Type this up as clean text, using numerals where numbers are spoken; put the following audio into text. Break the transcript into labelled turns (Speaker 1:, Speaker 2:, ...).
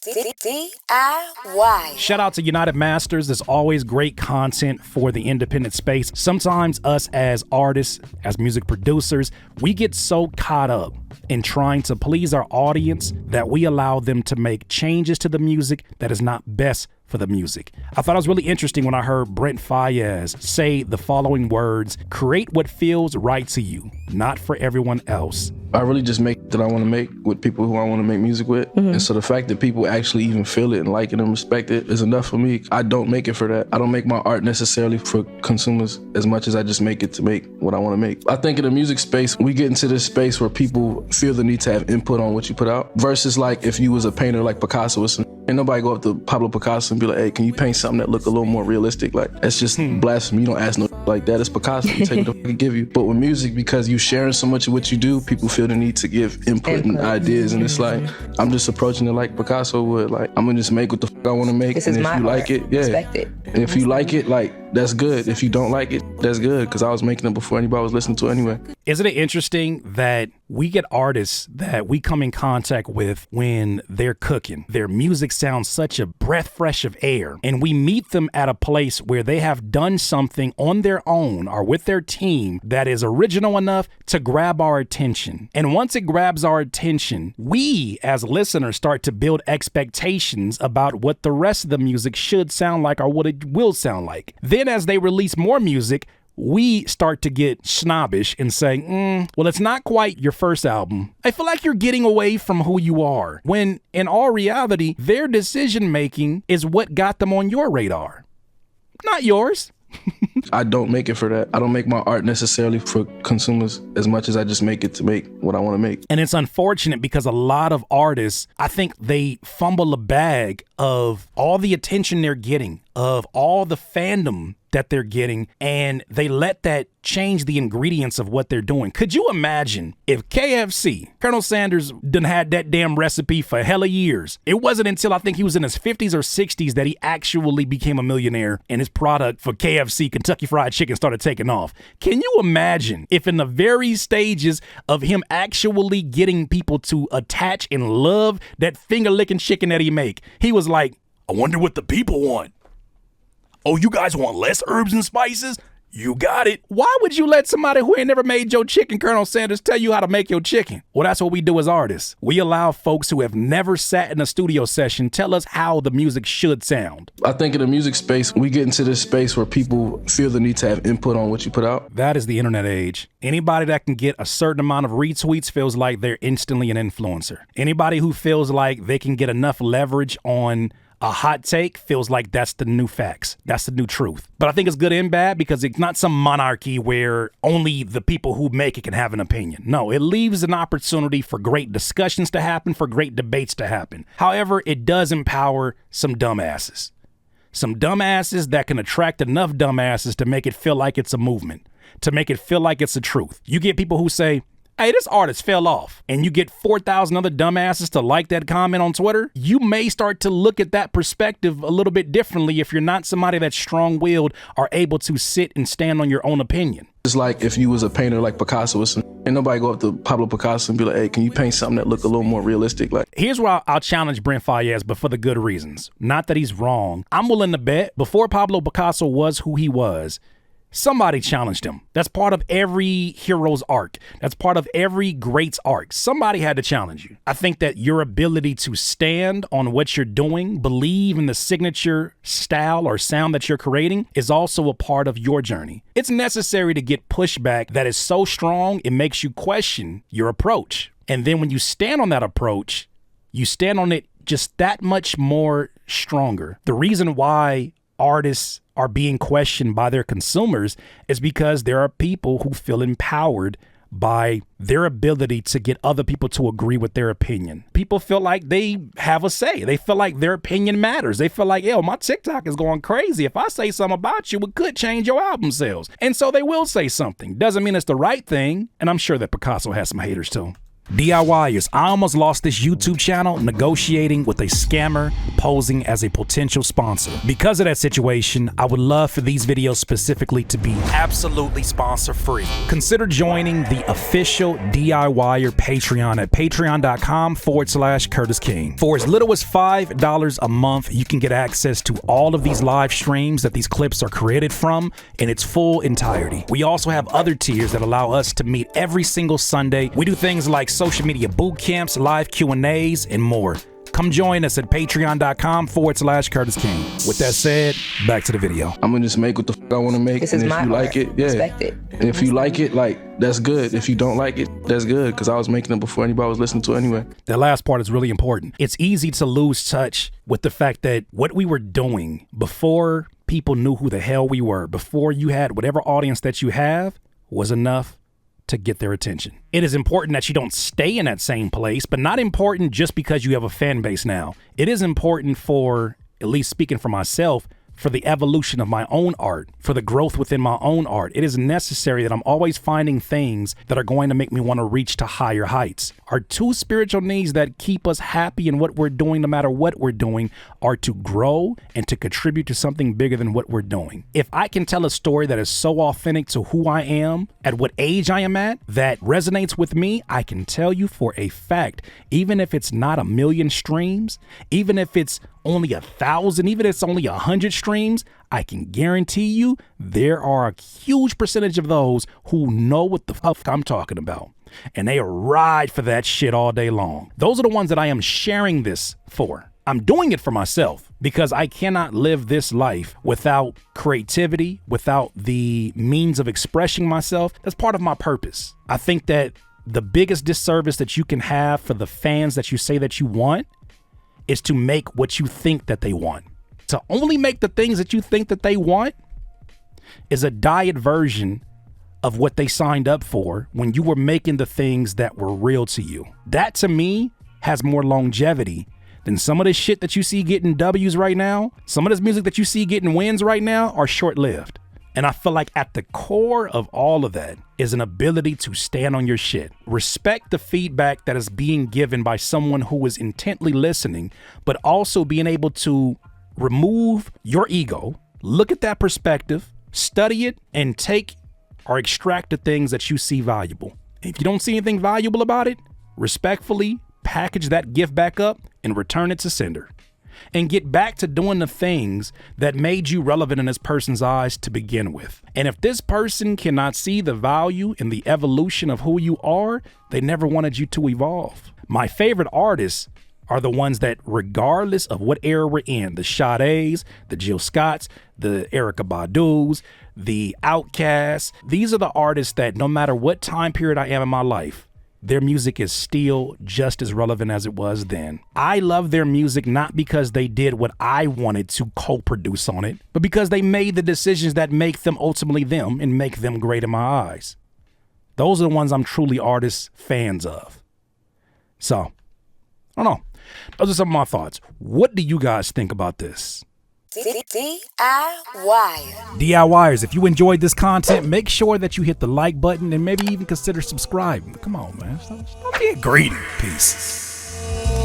Speaker 1: DIY.
Speaker 2: Shout out to United Masters. There's always great content for the independent space. Sometimes us as artists, as music producers, we get so caught up in trying to please our audience that we allow them to make changes to the music that is not best for the music. I thought it was really interesting when I heard Brent Faiyaz say the following words: create what feels right to you, not for everyone else.
Speaker 3: I really just make that I want to make with people who I want to make music with. And so the fact that people actually even feel it and like it and respect it is enough for me. I don't make it for that. I don't make my art necessarily for consumers as much as I just make it to make what I want to make. I think in the music space, we get into this space where people feel the need to have input on what you put out versus like if you was a painter like Picasso or something. Ain't nobody go up to Pablo Picasso and be like, hey, can you paint something that look a little more realistic? Like, that's just blasphemy. You don't ask no like that. It's Picasso. You take what the fuck give you. But with music, because you sharing so much of what you do, people feel the need to give input and ideas. And it's like, I'm just approaching it like Picasso would. Like, I'm gonna just make what the fuck I want to make.
Speaker 4: This
Speaker 3: and
Speaker 4: is
Speaker 3: if
Speaker 4: my
Speaker 3: you
Speaker 4: art.
Speaker 3: like it, yeah.
Speaker 4: Respect it.
Speaker 3: And if you like it, like, that's good. If you don't like it, that's good. Because I was making it before anybody was listening to it anyway.
Speaker 2: Isn't it interesting that we get artists that we come in contact with when they're cooking? Their music sounds such a breath fresh of air. And we meet them at a place where they have done something on their own or with their team that is original enough to grab our attention. And once it grabs our attention, we as listeners start to build expectations about what the rest of the music should sound like or what it will sound like. Then as they release more music, we start to get snobbish and say, well, it's not quite your first album. I feel like you're getting away from who you are, when in all reality, their decision making is what got them on your radar, not yours.
Speaker 3: I don't make it for that. I don't make my art necessarily for consumers as much as I just make it to make what I want to make.
Speaker 2: And it's unfortunate because a lot of artists, I think they fumble the bag of all the attention they're getting, of all the fandom that they're getting, and they let that change the ingredients of what they're doing. Could you imagine if KFC, Colonel Sanders, done had that damn recipe for hella years? It wasn't until I think he was in his 50s or 60s that he actually became a millionaire and his product for KFC, Kentucky Fried Chicken, started taking off. Can you imagine if in the very stages of him actually getting people to attach and love that finger-licking chicken that he make, he was like, I wonder what the people want. Oh, you guys want less herbs and spices? You got it. Why would you let somebody who ain't never made your chicken, Colonel Sanders, tell you how to make your chicken? Well, that's what we do as artists. We allow folks who have never sat in a studio session tell us how the music should sound.
Speaker 3: I think in the music space, we get into this space where people feel the need to have input on what you put out.
Speaker 2: That is the internet age. Anybody that can get a certain amount of retweets feels like they're instantly an influencer. Anybody who feels like they can get enough leverage on a hot take feels like that's the new facts. That's the new truth. But I think it's good and bad because it's not some monarchy where only the people who make it can have an opinion. No, it leaves an opportunity for great discussions to happen, for great debates to happen. However, it does empower some dumbasses. Some dumbasses that can attract enough dumbasses to make it feel like it's a movement, to make it feel like it's a truth. You get people who say, hey, this artist fell off, and you get 4,000 other dumbasses to like that comment on Twitter, you may start to look at that perspective a little bit differently if you're not somebody that's strong-willed or able to sit and stand on your own opinion.
Speaker 3: It's like if you was a painter like Picasso or something. Ain't nobody go up to Pablo Picasso and be like, hey, can you paint something that look a little more realistic? Like,
Speaker 2: here's where I'll challenge Brent Faiyaz, but for the good reasons. Not that he's wrong. I'm willing to bet before Pablo Picasso was who he was, somebody challenged him. That's part of every hero's arc. That's part of every great's arc. Somebody had to challenge you. I think that your ability to stand on what you're doing, believe in the signature style or sound that you're creating is also a part of your journey. It's necessary to get pushback that is so strong, it makes you question your approach. And then when you stand on that approach, you stand on it just that much more stronger. The reason why artists are being questioned by their consumers is because there are people who feel empowered by their ability to get other people to agree with their opinion. People feel like they have a say. They feel like their opinion matters. They feel like, yo, my TikTok is going crazy. If I say something about you, it could change your album sales. And so they will say something. Doesn't mean it's the right thing. And I'm sure that Picasso has some haters too. DIYers, I almost lost this YouTube channel negotiating with a scammer posing as a potential sponsor. Because of that situation, I would love for these videos specifically to be absolutely sponsor free. Consider joining the official DIYer Patreon at patreon.com/Curtis King. For as little as $5 a month, you can get access to all of these live streams that these clips are created from in its full entirety. We also have other tiers that allow us to meet every single Sunday. We do things like social media boot camps, live Q&As, and more. Come join us at patreon.com/Curtis King. With that said, back to the video.
Speaker 3: I'm gonna just make what the fuck I want to make.
Speaker 1: This
Speaker 3: and
Speaker 1: is
Speaker 3: if
Speaker 1: my
Speaker 3: you like
Speaker 1: art.
Speaker 3: it, yeah.
Speaker 1: Respect it.
Speaker 3: And if you like it, like, that's good. If you don't like it, that's good. Because I was making them before anybody was listening to it anyway.
Speaker 2: That last part is really important. It's easy to lose touch with the fact that what we were doing before people knew who the hell we were, before you had whatever audience that you have, was enough to get their attention. It is important that you don't stay in that same place, but not important just because you have a fan base now. It is important for, at least speaking for myself, for the evolution of my own art, for the growth within my own art. It is necessary that I'm always finding things that are going to make me want to reach to higher heights. Our two spiritual needs that keep us happy in what we're doing, no matter what we're doing, are to grow and to contribute to something bigger than what we're doing. If I can tell a story that is so authentic to who I am, at what age I am at, that resonates with me, I can tell you for a fact, even if it's not 1 million streams, even if it's only 1,000, even if it's only 100 streams, I can guarantee you there are a huge percentage of those who know what the fuck I'm talking about. And they ride for that shit all day long. Those are the ones that I am sharing this for. I'm doing it for myself because I cannot live this life without creativity, without the means of expressing myself. That's part of my purpose. I think that the biggest disservice that you can have for the fans that you say that you want is to make what you think that they want. To only make the things that you think that they want is a diet version of what they signed up for when you were making the things that were real to you. That to me has more longevity than some of this shit that you see getting W's right now. Some of this music that you see getting wins right now are short-lived. And I feel like at the core of all of that is an ability to stand on your shit. Respect the feedback that is being given by someone who is intently listening, but also being able to remove your ego, look at that perspective, study it, and take or extract the things that you see valuable. If you don't see anything valuable about it, respectfully package that gift back up and return it to sender. And get back to doing the things that made you relevant in this person's eyes to begin with. And if this person cannot see the value in the evolution of who you are, they never wanted you to evolve. My favorite artists are the ones that, regardless of what era we're in, the Sade's, the Jill Scotts, the Erykah Badu's, the Outkast, these are the artists that no matter what time period I am in my life, their music is still just as relevant as it was then. I love their music not because they did what I wanted to co-produce on it, but because they made the decisions that make them ultimately them and make them great in my eyes. Those are the ones I'm truly artist fans of. So, I don't know. Those are some of my thoughts. What do you guys think about this? DIYers, if you enjoyed this content, make sure that you hit the like button and maybe even consider subscribing. Come on, man. Stop being greedy. Peace.